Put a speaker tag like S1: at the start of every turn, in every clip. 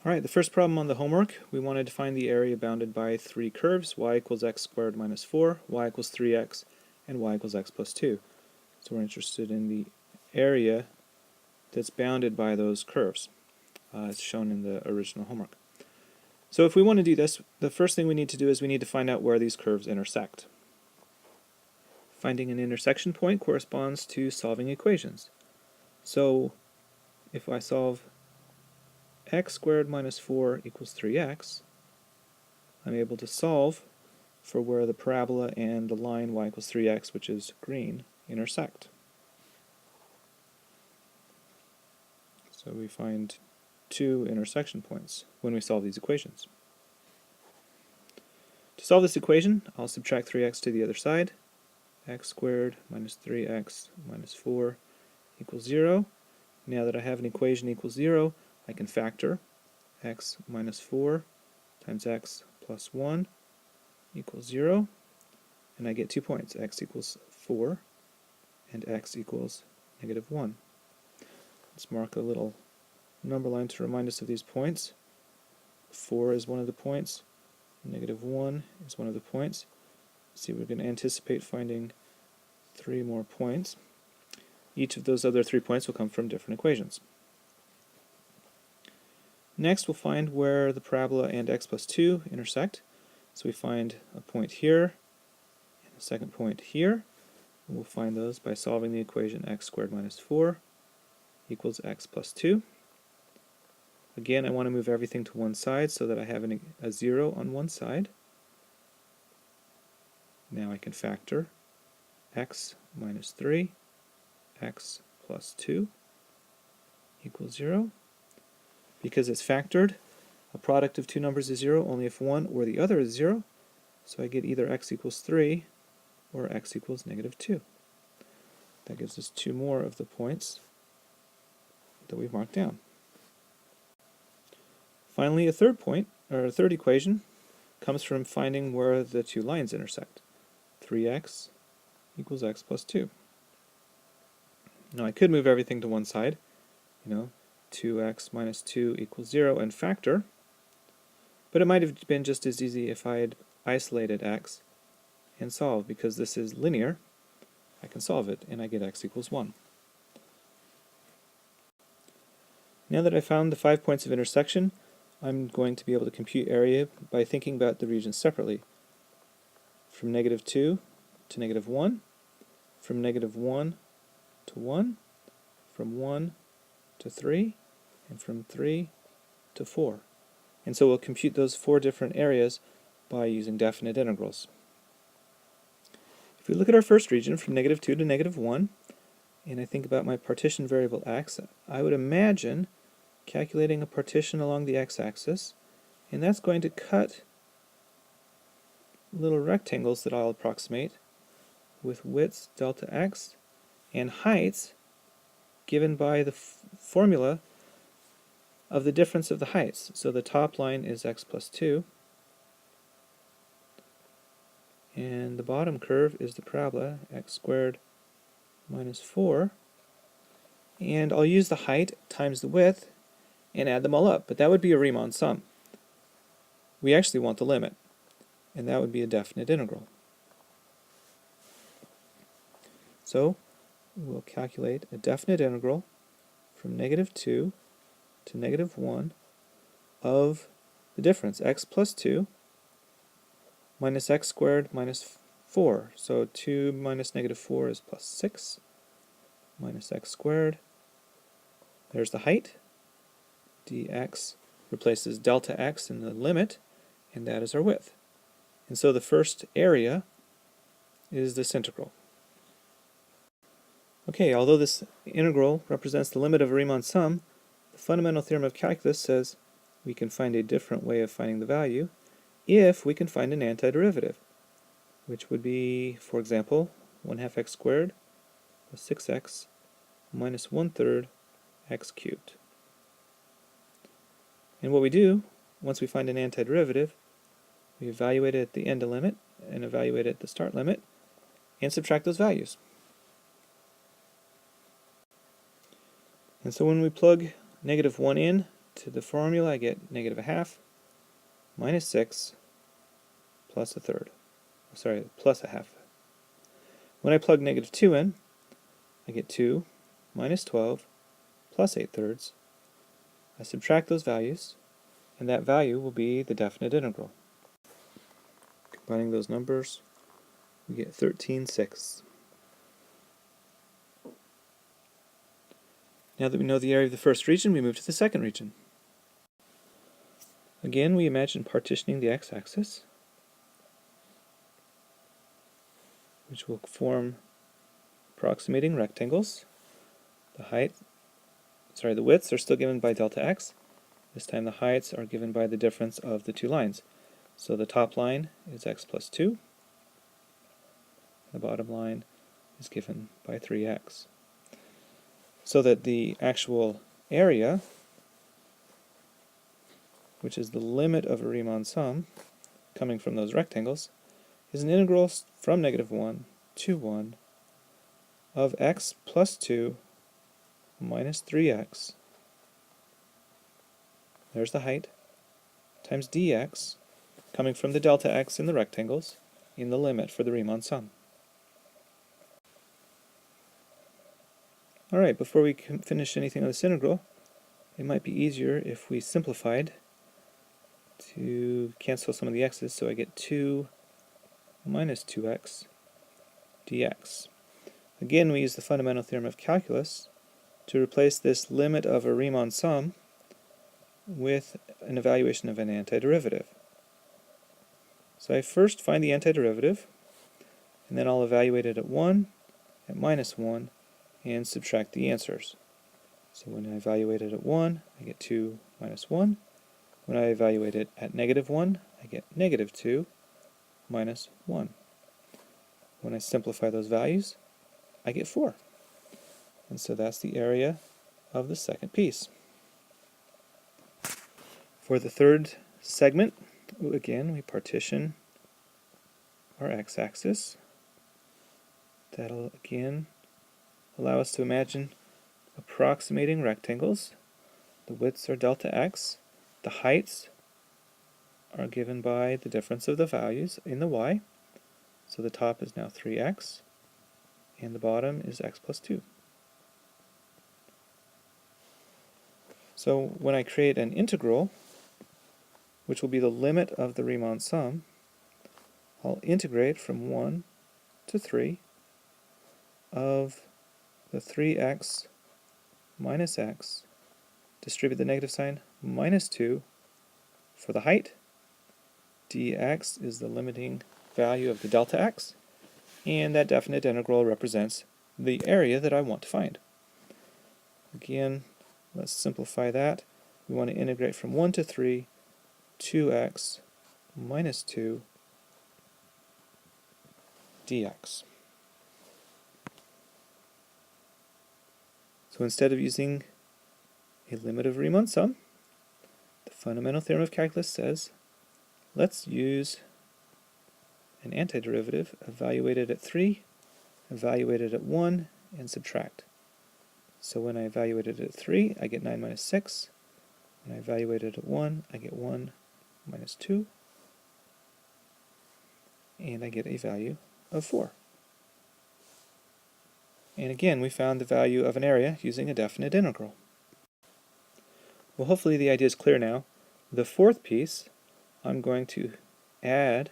S1: Alright, the first problem on the homework, we wanted to find the area bounded by three curves, y equals x squared minus 4, y equals 3x, and y equals x plus 2. So we're interested in the area that's bounded by those curves, as shown in the original homework. So if we want to do this, the first thing we need to do is we need to find out where these curves intersect. Finding an intersection point corresponds to solving equations. So if I solve x squared minus 4 equals 3x, I'm able to solve for where the parabola and the line y equals 3x, which is green, intersect. So we find two intersection points when we solve these equations. To solve this equation, I'll subtract 3x to the other side. X squared minus 3x minus 4 equals 0. Now that I have an equation equals 0, I can factor x minus 4 times x plus 1 equals 0, and I get 2 points, x equals 4 and x equals negative 1. Let's mark a little number line to remind us of these points. 4 is one of the points, negative 1 is one of the points. Let's see, we're going to anticipate finding 3 more points. Each of those other 3 points will come from different equations. Next, we'll find where the parabola and x plus 2 intersect. So we find a point here and a second point here. And we'll find those by solving the equation x squared minus 4 equals x plus 2. Again, I want to move everything to one side so that I have a 0 on one side. Now I can factor x minus 3, x plus 2 equals 0. Because it's factored, a product of two numbers is 0 only if one or the other is 0. So I get either x equals 3 or x equals negative 2. That gives us 2 more of the points that we've marked down. Finally, a third point, or a third equation, comes from finding where the two lines intersect. 3x equals x plus 2. Now I could move everything to one side, 2x minus 2 equals 0 and factor, but it might have been just as easy if I had isolated x and solved. Because this is linear, I can solve it and I get x equals 1. Now that I found the 5 points of intersection, I'm going to be able to compute area by thinking about the regions separately. From negative 2 to negative 1, from negative 1 to 1, from 1 to 3, and from 3 to 4. And so we'll compute those 4 different areas by using definite integrals. If we look at our first region from negative 2 to negative 1, and I think about my partition variable x, I would imagine calculating a partition along the x-axis, and that's going to cut little rectangles that I'll approximate with widths delta x and heights given by the formula of the difference of the heights. So the top line is x plus 2, and the bottom curve is the parabola, x squared minus 4, and I'll use the height times the width and add them all up, but that would be a Riemann sum. We actually want the limit, and that would be a definite integral. So we'll calculate a definite integral from negative 2 to negative 1 of the difference, x plus 2 minus x squared minus 4. So 2 minus negative 4 is plus 6 minus x squared. There's the height. dx replaces delta x in the limit, and that is our width. And so the first area is this integral. Okay, although this integral represents the limit of a Riemann sum, the fundamental theorem of calculus says we can find a different way of finding the value if we can find an antiderivative, which would be, for example, 1/2 x squared plus 6x minus 1/3 x cubed. And what we do, once we find an antiderivative, we evaluate it at the end limit and evaluate it at the start limit and subtract those values. And so when we plug negative 1 in to the formula, I get negative a half minus 6 plus a third. Sorry, plus a half. When I plug negative 2 in, I get 2 minus 12 plus 8 thirds. I subtract those values, and that value will be the definite integral. Combining those numbers, we get 13/6. Now that we know the area of the first region, we move to the second region. Again, we imagine partitioning the x-axis, which will form approximating rectangles. The widths are still given by delta x. This time the heights are given by the difference of the two lines. So the top line is x plus 2. The bottom line is given by 3x. So that the actual area, which is the limit of a Riemann sum coming from those rectangles, is an integral from negative 1 to 1 of x plus 2 minus 3x, there's the height, times dx, coming from the delta x in the rectangles, in the limit for the Riemann sum. Alright, before we finish anything on this integral, it might be easier if we simplified to cancel some of the x's, so I get 2 minus 2x dx. Again, we use the fundamental theorem of calculus to replace this limit of a Riemann sum with an evaluation of an antiderivative. So I first find the antiderivative, and then I'll evaluate it at 1, at minus 1, and subtract the answers. So when I evaluate it at 1, I get 2 minus 1. When I evaluate it at negative 1, I get negative 2 minus 1. When I simplify those values, I get 4. And so that's the area of the second piece. For the third segment, again, we partition our x-axis. That'll again allow us to imagine approximating rectangles. The widths are delta x. The heights are given by the difference of the values in the y. So the top is now 3x, and the bottom is x plus 2. So when I create an integral, which will be the limit of the Riemann sum, I'll integrate from 1 to 3 of the 3x minus x, distribute the negative sign, minus 2 for the height. Dx is the limiting value of the delta x, and that definite integral represents the area that I want to find. Again, let's simplify that. We want to integrate from 1 to 3, 2x minus 2 dx. So instead of using a limit of Riemann sum, the fundamental theorem of calculus says, let's use an antiderivative evaluated at 3, evaluated at 1, and subtract. So when I evaluate it at 3, I get 9 minus 6. When I evaluate it at 1, I get 1 minus 2. And I get a value of 4. And again, we found the value of an area using a definite integral. Well, hopefully the idea is clear now. The fourth piece, I'm going to add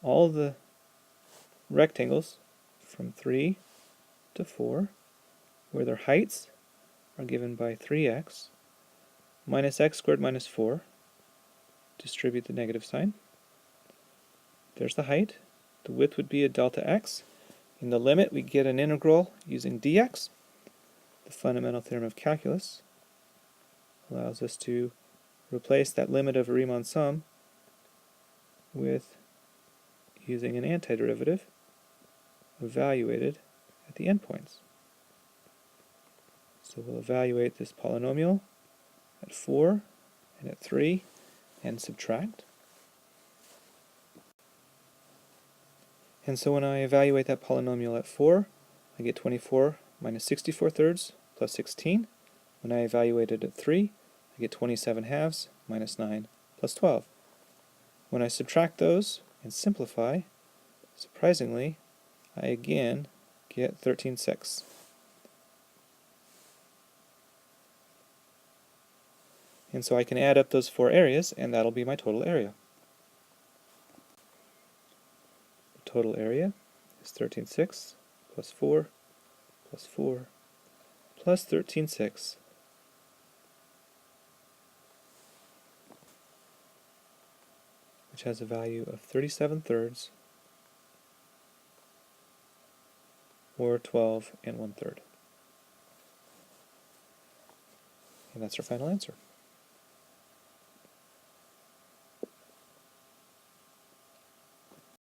S1: all the rectangles from 3 to 4, where their heights are given by 3x, minus x squared minus 4, distribute the negative sign. There's the height. The width would be a delta x. In the limit, we get an integral using dx. The fundamental theorem of calculus allows us to replace that limit of a Riemann sum with using an antiderivative evaluated at the endpoints. So we'll evaluate this polynomial at 4 and at 3 and subtract. And so when I evaluate that polynomial at 4, I get 24 minus 64 thirds plus 16. When I evaluate it at 3, I get 27 halves minus 9 plus 12. When I subtract those and simplify, surprisingly, I again get 13/6. And so I can add up those four areas, and that'll be my total area. The total area is 13/6 plus 4 plus 4 plus 13/6. Which has a value of 37/3, or 12 1/3. And that's our final answer.